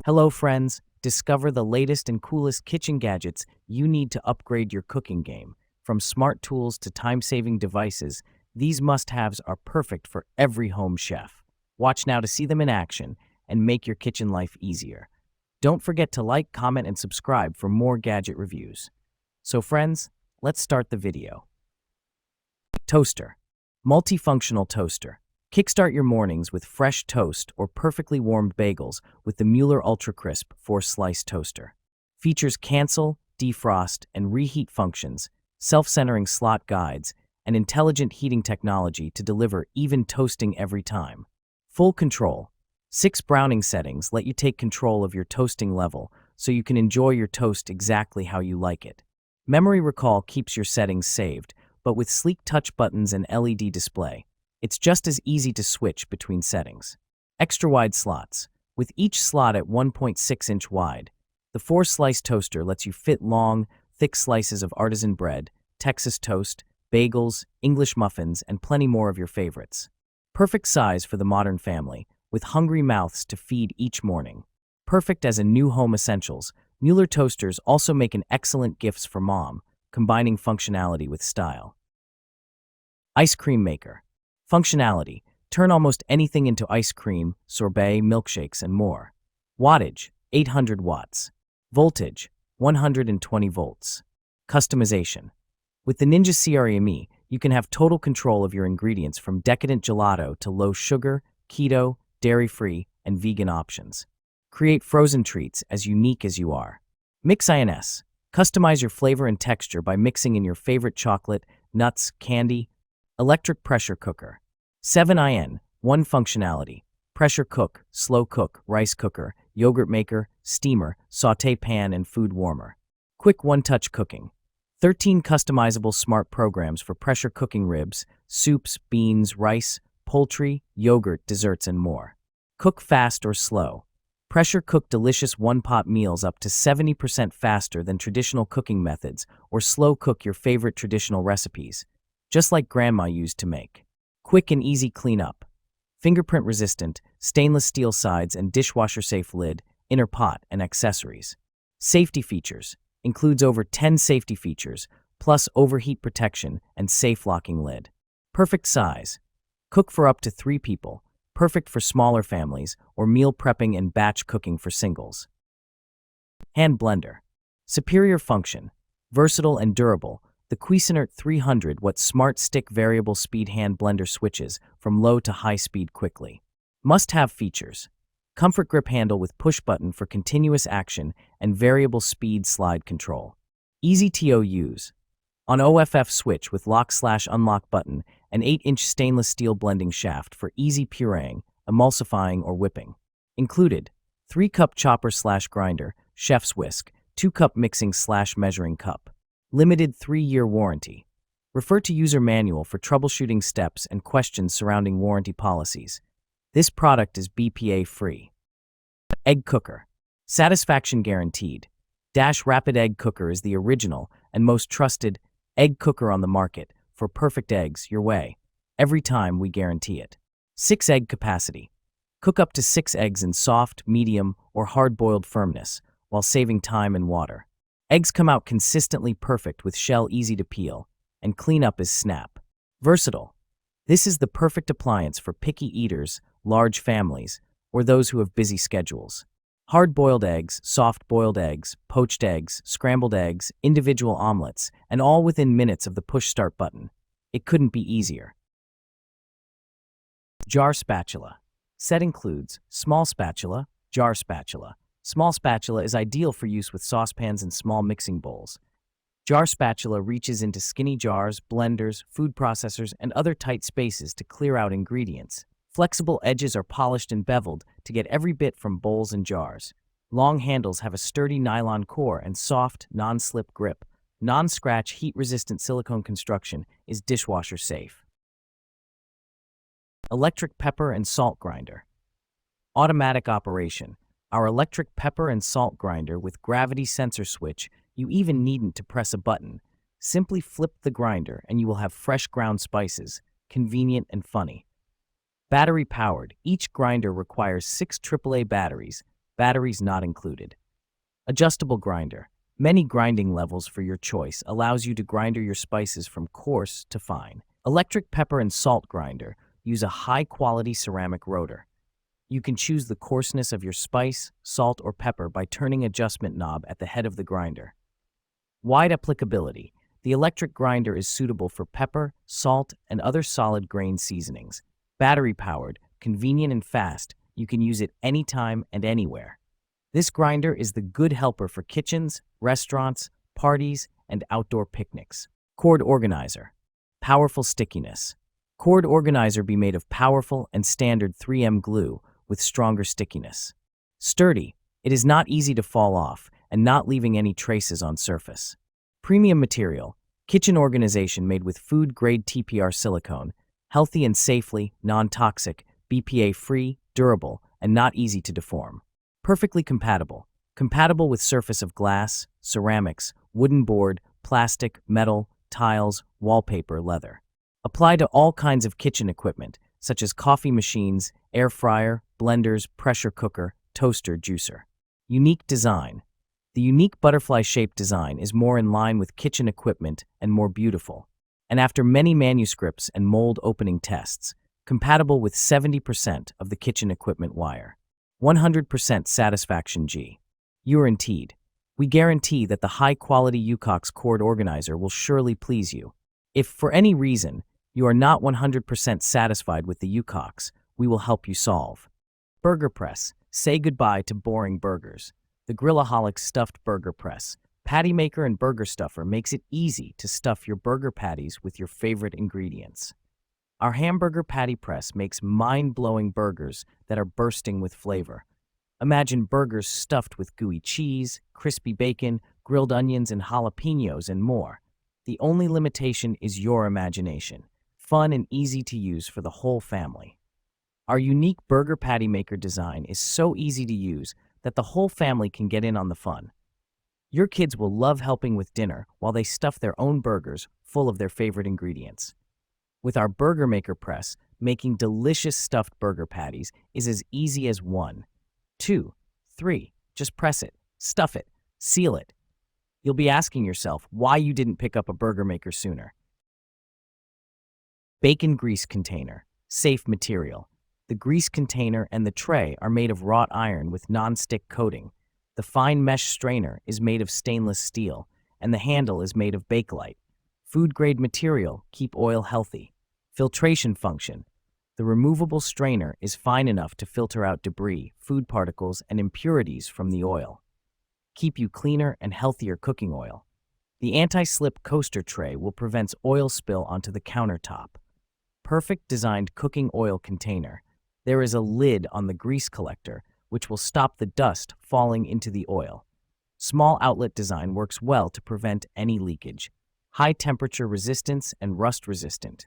Hello, friends. Discover the latest and coolest kitchen gadgets you need to upgrade your cooking game. From smart tools to time-saving devices, these must-haves are perfect for every home chef. Watch now to see them in action and make your kitchen life easier. Don't forget to like, comment, and subscribe for more gadget reviews. So, friends, let's start the video. Toaster. Multifunctional toaster. Kickstart your mornings with fresh toast or perfectly warmed bagels with the Mueller Ultra Crisp 4-slice toaster. Features cancel, defrost, and reheat functions, self-centering slot guides, and intelligent heating technology to deliver even toasting every time. Full control. 6 browning settings let you take control of your toasting level so you can enjoy your toast exactly how you like it. Memory recall keeps your settings saved, but with sleek touch buttons and LED display, it's just as easy to switch between settings. Extra wide slots. With each slot at 1.6-inch wide, the 4-slice toaster lets you fit long, thick slices of artisan bread, Texas toast, bagels, English muffins, and plenty more of your favorites. Perfect size for the modern family, with hungry mouths to feed each morning. Perfect as a new home essentials, Mueller toasters also make an excellent gifts for mom, combining functionality with style. Ice cream maker. Functionality. Turn almost anything into ice cream, sorbet, milkshakes, and more. Wattage. 800 watts. Voltage. 120 volts. Customization. With the Ninja CRME, you can have total control of your ingredients from decadent gelato to low sugar, keto, dairy-free, and vegan options. Create frozen treats as unique as you are. Mix-INS. Customize your flavor and texture by mixing in your favorite chocolate, nuts, candy. Electric pressure cooker. 7-IN, 1 functionality. Pressure cook, slow cook, rice cooker, yogurt maker, steamer, sauté pan, and food warmer. Quick one-touch cooking. 13 customizable smart programs for pressure cooking ribs, soups, beans, rice, poultry, yogurt, desserts, and more. Cook fast or slow. Pressure cook delicious one-pot meals up to 70% faster than traditional cooking methods, or slow cook your favorite traditional recipes, just like grandma used to make. Quick and easy cleanup. Fingerprint resistant, stainless steel sides and dishwasher safe lid, inner pot, and accessories. Safety features. Includes over 10 safety features, plus overheat protection and safe locking lid. Perfect size. Cook for up to 3 people. Perfect for smaller families or meal prepping and batch cooking for singles. Hand blender. Superior function. Versatile and durable. The Cuisinart 300-watt Smart Stick Variable Speed Hand Blender switches from low to high speed quickly. Must-have features. Comfort grip handle with push button for continuous action and variable speed slide control. Easy to use. On OFF switch with lock/unlock button and 8-inch stainless steel blending shaft for easy pureeing, emulsifying, or whipping. Included, 3-cup chopper/grinder, chef's whisk, 2-cup mixing/measuring cup. Limited 3-year warranty. Refer to user manual for troubleshooting steps and questions surrounding warranty policies. This product is BPA-free. Egg cooker. Satisfaction guaranteed. Rapid Egg Cooker is the original and most trusted egg cooker on the market for perfect eggs your way. Every time, we guarantee it. 6 egg capacity. Cook up to 6 eggs in soft, medium, or hard-boiled firmness while saving time and water. Eggs come out consistently perfect with shell easy to peel, and cleanup is snap. Versatile. This is the perfect appliance for picky eaters, large families, or those who have busy schedules. Hard-boiled eggs, soft-boiled eggs, poached eggs, scrambled eggs, individual omelets, and all within minutes of the push start button. It couldn't be easier. Jar spatula. Set includes small spatula, jar spatula. Small spatula is ideal for use with saucepans and small mixing bowls. Jar spatula reaches into skinny jars, blenders, food processors, and other tight spaces to clear out ingredients. Flexible edges are polished and beveled to get every bit from bowls and jars. Long handles have a sturdy nylon core and soft, non-slip grip. Non-scratch, heat-resistant silicone construction is dishwasher safe. Electric pepper and salt grinder. Automatic operation. Our electric pepper and salt grinder with gravity sensor switch, you even needn't to press a button. Simply flip the grinder and you will have fresh ground spices, convenient and funny. Battery powered, each grinder requires 6 AAA batteries, batteries not included. Adjustable grinder. Many grinding levels for your choice allows you to grind your spices from coarse to fine. Electric pepper and salt grinder. Use a high-quality ceramic rotor. You can choose the coarseness of your spice, salt, or pepper by turning adjustment knob at the head of the grinder. Wide applicability. The electric grinder is suitable for pepper, salt, and other solid grain seasonings. Battery-powered, convenient and fast, you can use it anytime and anywhere. This grinder is the good helper for kitchens, restaurants, parties, and outdoor picnics. Cord organizer. Powerful stickiness. Cord organizer be made of powerful and standard 3M glue with stronger stickiness. Sturdy. It is not easy to fall off and not leaving any traces on surface. Premium material. Kitchen organization made with food-grade TPR silicone, healthy and safely, non-toxic, BPA-free, durable, and not easy to deform. Perfectly compatible. Compatible with surface of glass, ceramics, wooden board, plastic, metal, tiles, wallpaper, leather. Apply to all kinds of kitchen equipment, such as coffee machines, air fryer, blenders, pressure cooker, toaster, juicer. Unique design. The unique butterfly-shaped design is more in line with kitchen equipment and more beautiful. And after many manuscripts and mold opening tests, compatible with 70% of the kitchen equipment wire. 100% satisfaction G. Guaranteed. We guarantee that the high-quality UCOX cord organizer will surely please you. If, for any reason, you are not 100% satisfied with the UCOX, we will help you solve. Burger press. Say goodbye to boring burgers. The Grillaholic Stuffed Burger Press. Patty Maker and Burger Stuffer makes it easy to stuff your burger patties with your favorite ingredients. Our hamburger patty press makes mind-blowing burgers that are bursting with flavor. Imagine burgers stuffed with gooey cheese, crispy bacon, grilled onions, and jalapenos, and more. The only limitation is your imagination. Fun and easy to use for the whole family. Our unique Burger Patty Maker design is so easy to use that the whole family can get in on the fun. Your kids will love helping with dinner while they stuff their own burgers full of their favorite ingredients. With our Burger Maker press, making delicious stuffed burger patties is as easy as 1, 2, 3. Just press it, stuff it, seal it. You'll be asking yourself why you didn't pick up a Burger Maker sooner. Bacon grease container. Safe material. The grease container and the tray are made of wrought iron with non-stick coating. The fine mesh strainer is made of stainless steel, and the handle is made of Bakelite. Food-grade material, keep oil healthy. Filtration function. The removable strainer is fine enough to filter out debris, food particles, and impurities from the oil. Keep you cleaner and healthier cooking oil. The anti-slip coaster tray will prevent oil spill onto the countertop. Perfect designed cooking oil container. There is a lid on the grease collector, which will stop the dust falling into the oil. Small outlet design works well to prevent any leakage. High temperature resistance and rust resistant.